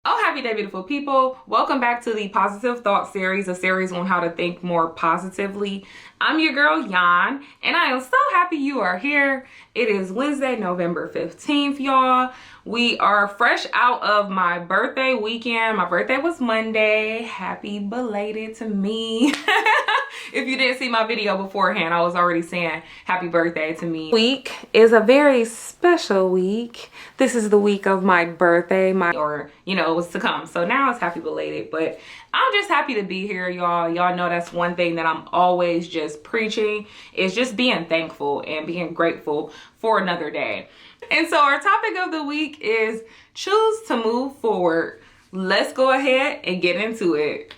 Oh, happy day, beautiful people. Welcome back to the Positive Thought series, a series on how to think more positively. I'm your girl, Yan, and I am so happy you are here. It is Wednesday, November 15th, y'all. We are fresh out of my birthday weekend. My birthday was Monday. Happy belated to me. If you didn't see my video beforehand, I was already saying happy birthday to me. Week is a very special week. This is the week of my birthday, it was to come. So now it's happy belated, but I'm just happy to be here, y'all. Y'all know that's one thing that I'm always just preaching is just being thankful and being grateful for another day. And so our topic of the week is choose to move forward. Let's go ahead and get into it.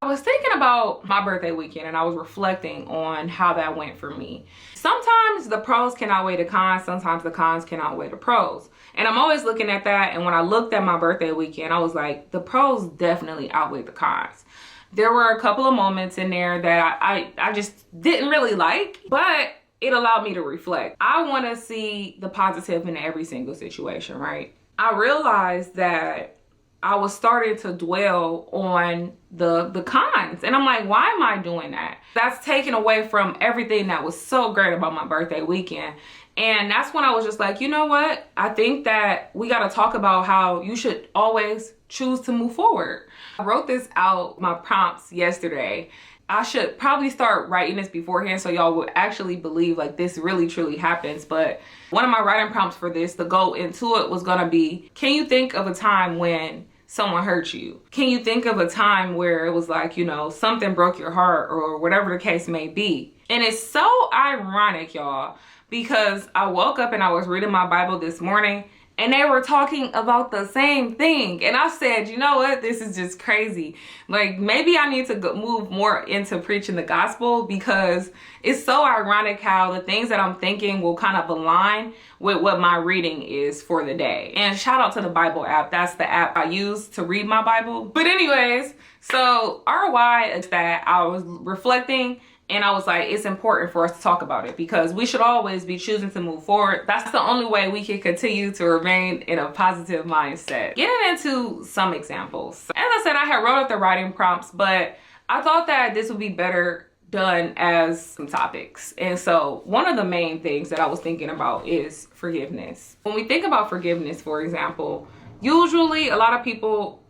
I was thinking about my birthday weekend and I was reflecting on how that went for me. Sometimes the pros can outweigh the cons, sometimes the cons can outweigh the pros. And I'm always looking at that, and when I looked at my birthday weekend, I was like, the pros definitely outweigh the cons. There were a couple of moments in there that I just didn't really like, but it allowed me to reflect. I want to see the positive in every single situation, right? I realized that I was starting to dwell on the cons. And I'm like, why am I doing that? That's taken away from everything that was so great about my birthday weekend. And that's when I was just like, you know what? I think that we got to talk about how you should always choose to move forward. I wrote this out, my prompts yesterday. I should probably start writing this beforehand so y'all would actually believe like this really truly happens. But one of my writing prompts for this to go into it was gonna be, can you think of a time when someone hurt you? Can you think of a time where it was like, something broke your heart or whatever the case may be? And it's so ironic, y'all, because I woke up and I was reading my Bible this morning and they were talking about the same thing. And I said, you know what? This is just crazy. Like, maybe I need to move more into preaching the gospel, because it's so ironic how the things that I'm thinking will kind of align with what my reading is for the day. And shout out to the Bible app. That's the app I use to read my Bible. But anyways, so RY is that I was reflecting and I was like, it's important for us to talk about it because we should always be choosing to move forward. That's the only way we can continue to remain in a positive mindset. Getting into some examples. As I said, I had wrote up the writing prompts, but I thought that this would be better done as some topics. And so one of the main things that I was thinking about is forgiveness. When we think about forgiveness, for example, usually a lot of people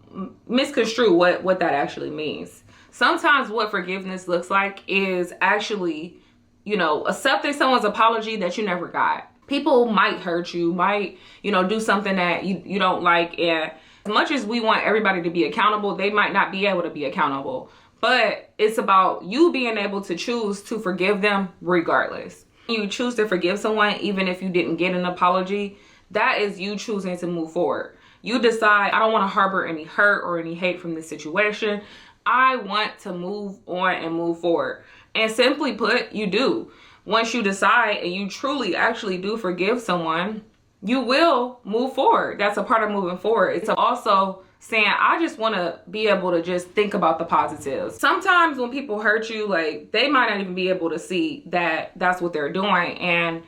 misconstrue what that actually means. Sometimes what forgiveness looks like is actually, accepting someone's apology that you never got. People might hurt you, might, do something that you don't like. And as much as we want everybody to be accountable, they might not be able to be accountable. But it's about you being able to choose to forgive them regardless. You choose to forgive someone even if you didn't get an apology. That is you choosing to move forward. You decide, I don't want to harbor any hurt or any hate from this situation. I want to move on and move forward. And simply put, you do. Once you decide and you truly actually do forgive someone, you will move forward. That's a part of moving forward. It's also saying, I just want to be able to just think about the positives. Sometimes when people hurt you, like, they might not even be able to see that that's what they're doing. And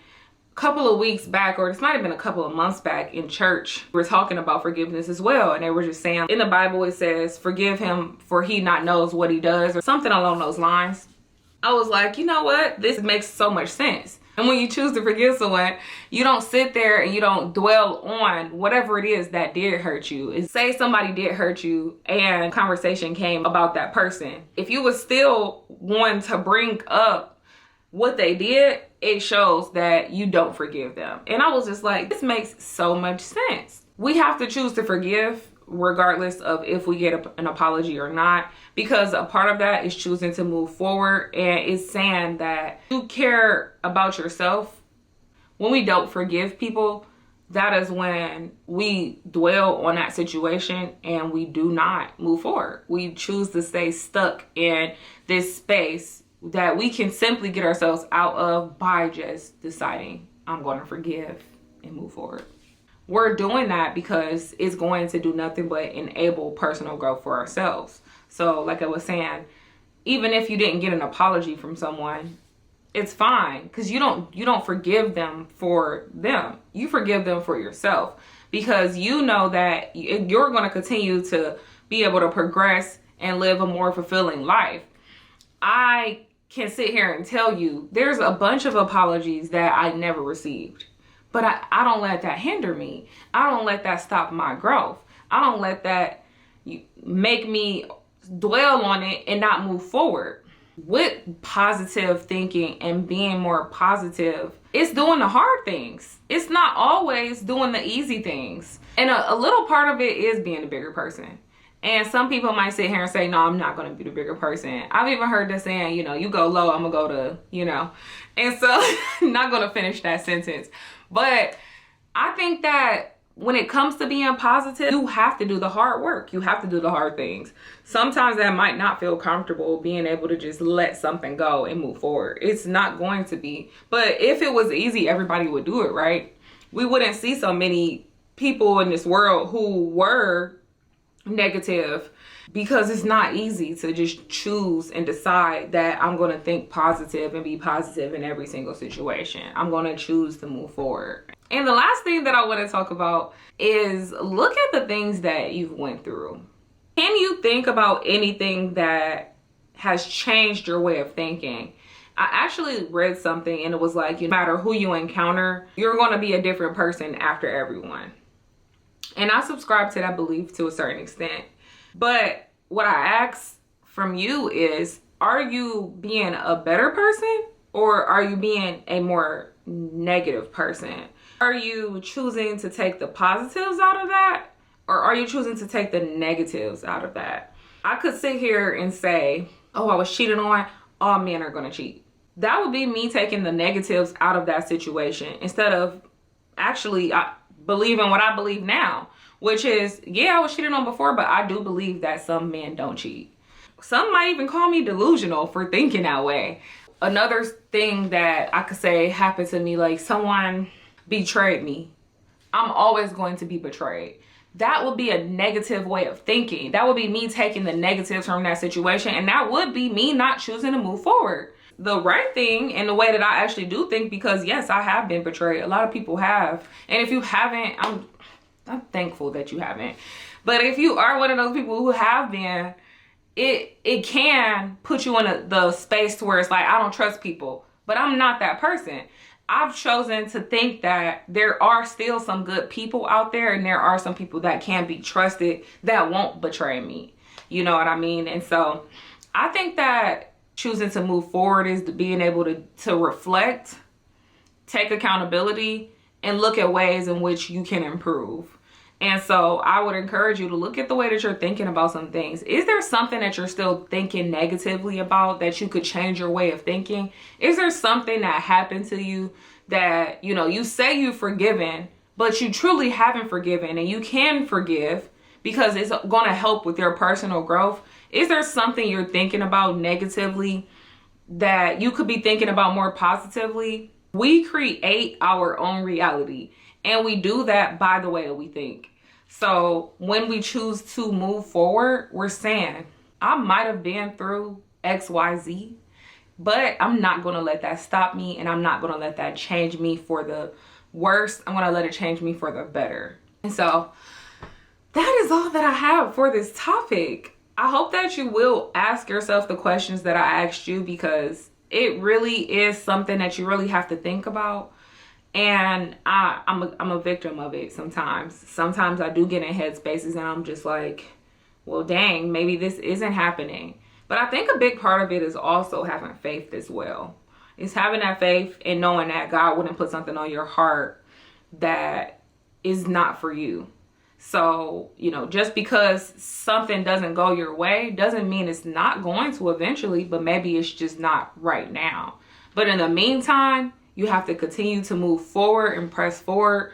couple of weeks back, or this might have been a couple of months back in church, we're talking about forgiveness as well. And they were just saying, in the Bible, it says, forgive him for he not knows what he does, or something along those lines. I was like, you know what? This makes so much sense. And when you choose to forgive someone, you don't sit there and you don't dwell on whatever it is that did hurt you. Say somebody did hurt you and conversation came about that person. If you was still wanting to bring up what they did, it shows that you don't forgive them. And I was just like, this makes so much sense. We have to choose to forgive regardless of if we get an apology or not, because a part of that is choosing to move forward, and it's saying that you care about yourself. When we don't forgive people, that is when we dwell on that situation and we do not move forward. We choose to stay stuck in this space that we can simply get ourselves out of by just deciding, I'm going to forgive and move forward. We're doing that because it's going to do nothing but enable personal growth for ourselves. So like I was saying, even if you didn't get an apology from someone, it's fine, because you don't forgive them for them. You forgive them for yourself, because you know that you're going to continue to be able to progress and live a more fulfilling life. I can sit here and tell you there's a bunch of apologies that I never received, but I don't let that hinder me. I don't let that stop my growth. I don't let that make me dwell on it and not move forward. With positive thinking and being more positive, it's doing the hard things. It's not always doing the easy things. And a little part of it is being a bigger person. And some people might sit here and say, no, I'm not going to be the bigger person. I've even heard this saying, you go low, I'm going to go to, And so I'm not going to finish that sentence. But I think that when it comes to being positive, you have to do the hard work. You have to do the hard things. Sometimes that might not feel comfortable, being able to just let something go and move forward. It's not going to be. But if it was easy, everybody would do it, right? We wouldn't see so many people in this world who were negative, because it's not easy to just choose and decide that I'm going to think positive and be positive in every single situation. I'm going to choose to move forward. And the last thing that I want to talk about is look at the things that you've went through. Can you think about anything that has changed your way of thinking? I actually read something and it was like, no matter who you encounter, you're going to be a different person after everyone. And I subscribe to that belief to a certain extent. But what I ask from you is, are you being a better person, or are you being a more negative person? Are you choosing to take the positives out of that, or are you choosing to take the negatives out of that? I could sit here and say, oh, I was cheated on, all men are going to cheat. That would be me taking the negatives out of that situation, instead of actually believing what I believe now, which is, yeah, I was cheated on before, but I do believe that some men don't cheat. Some might even call me delusional for thinking that way. Another thing that I could say happened to me, like someone betrayed me. I'm always going to be betrayed. That would be a negative way of thinking. That would be me taking the negatives from that situation, and that would be me not choosing to move forward. The right thing, and the way that I actually do think, because yes, I have been betrayed. A lot of people have. And if you haven't, I'm thankful that you haven't. But if you are one of those people who have been, it can put you in the space to where it's like, I don't trust people. But I'm not that person. I've chosen to think that there are still some good people out there, and there are some people that can be trusted that won't betray me. You know what I mean? And so I think that choosing to move forward is being able to reflect, take accountability, and look at ways in which you can improve. And so I would encourage you to look at the way that you're thinking about some things. Is there something that you're still thinking negatively about that you could change your way of thinking? Is there something that happened to you that, you say you've forgiven, but you truly haven't forgiven, and you can forgive because it's going to help with your personal growth? Is there something you're thinking about negatively that you could be thinking about more positively? We create our own reality, and we do that by the way that we think. So when we choose to move forward, we're saying, I might have been through XYZ, but I'm not going to let that stop me, and I'm not going to let that change me for the worse. I'm going to let it change me for the better. And so that is all that I have for this topic. I hope that you will ask yourself the questions that I asked you, because it really is something that you really have to think about. And I'm a victim of it sometimes. Sometimes I do get in headspaces and I'm just like, well, dang, maybe this isn't happening. But I think a big part of it is also having faith as well. It's having that faith and knowing that God wouldn't put something on your heart that is not for you. So, just because something doesn't go your way doesn't mean it's not going to eventually, but maybe it's just not right now. But in the meantime, you have to continue to move forward and press forward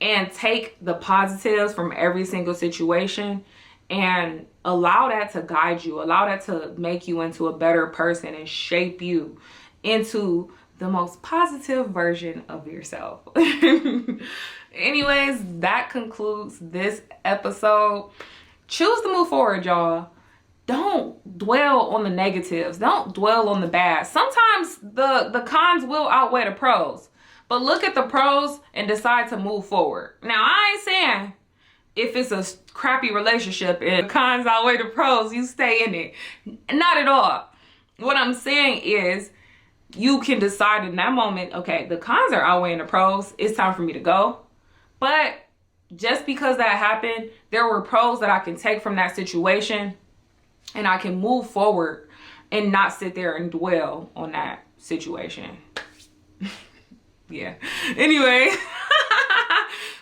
and take the positives from every single situation and allow that to guide you. Allow that to make you into a better person and shape you into the most positive version of yourself. Anyways, that concludes this episode. Choose to move forward, y'all. don't dwell on the negatives. Don't dwell on the bad. Sometimes the cons will outweigh the pros, but look at the pros and decide to move forward. Now, I ain't saying if it's a crappy relationship and the cons outweigh the pros, you stay in it. Not at all. What I'm saying is you can decide in that moment, okay, the cons are outweighing the pros. It's time for me to go. But just because that happened, there were pros that I can take from that situation, and I can move forward and not sit there and dwell on that situation. Yeah. Anyway,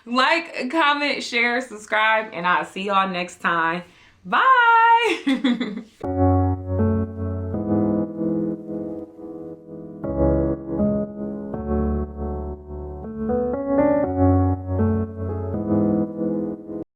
like, comment, share, subscribe, and I'll see y'all next time. Bye.